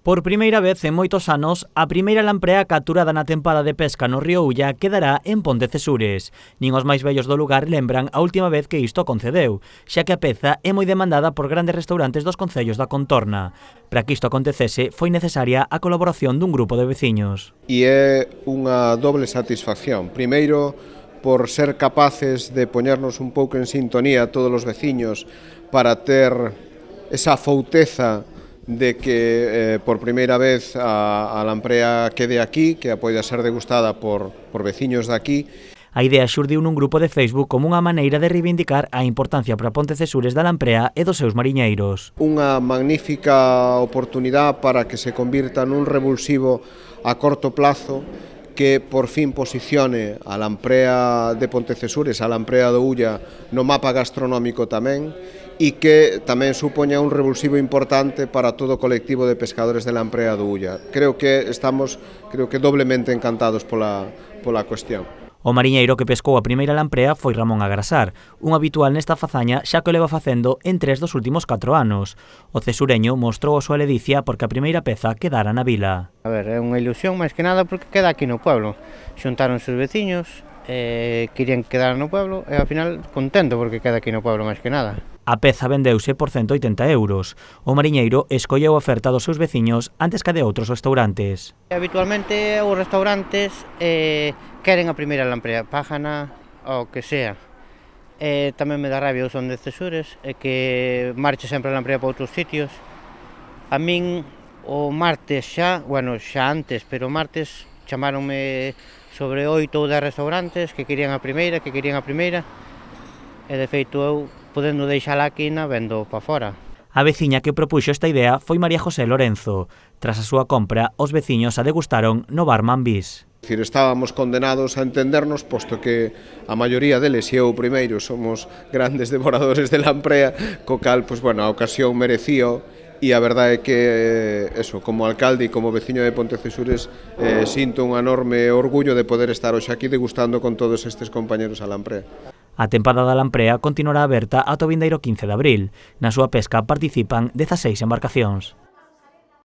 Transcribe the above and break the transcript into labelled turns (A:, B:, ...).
A: Por primeira vez en moitos anos, a primeira lamprea capturada na tempada de pesca no río Ulla quedará en Pontecesures. Nin os máis vellos do lugar lembran a última vez que isto concedeu, xa que a peza é moi demandada por grandes restaurantes dos concellos da contorna. Para que isto acontecese, foi necesaria a colaboración dun grupo de veciños.
B: E é unha doble satisfacción. Primeiro, por ser capaces de poñernos un pouco en sintonía todos os veciños para ter esa fouteza de que por primeira vez a lamprea quede aquí, que a poida ser degustada por veciños de aquí.
A: A idea xurdiu nun grupo de Facebook como unha maneira de reivindicar a importancia para Pontecesures da lamprea e dos seus mariñeiros.
B: Unha magnífica oportunidade para que se convirta nun revulsivo a corto plazo que por fin posicione a lamprea de Pontecesures, a lamprea do Ulla, no mapa gastronómico tamén, e que tamén supoña un revulsivo importante para todo o colectivo de pescadores de lamprea do Ulla. Creo que estamos doblemente encantados pola cuestión.
A: O mariñeiro que pescou a primeira lamprea foi Ramón Agrasar, un habitual nesta fazaña xa que o leva facendo en 3 dos últimos 4 anos. O cesureño mostrou a súa ledicia porque a primeira peza quedara na vila.
C: A ver, é unha ilusión máis que nada porque queda aquí no pueblo. Xuntáronse os veciños, querían quedar no pueblo e ao final contento porque queda aquí no pueblo máis que nada.
A: A peza vendeuse por 180 euros. O mariñeiro escolleu a oferta dos seus veciños antes que a de outros restaurantes.
C: Habitualmente os restaurantes queren a primeira lamprea, pájana ou que sea. Tamén me dá rabia o son de Cesures, que marche sempre a lamprea para outros sitios. A min o martes xa antes, pero o martes chamáronme sobre 8 ou 10 restaurantes que querían a primeira, e de feito eu, podendo deixala aquí, vendo para fora.
A: A veciña que propuxo esta idea foi María José Lorenzo. Tras a súa compra, os veciños a degustaron no bar Mambís.
B: Estábamos condenados a entendernos, posto que a maioría deles, e eu primeiro, somos grandes devoradores de lamprea, co cal, a ocasión merecío. E a verdade é que, como alcalde e como veciño de Pontecesures, sinto un enorme orgullo de poder estar hoxe aquí degustando con todos estes compañeros a lamprea.
A: A tempada da lamprea continuará aberta ata o vindeiro 15 de abril. Na súa pesca participan 16 embarcacións.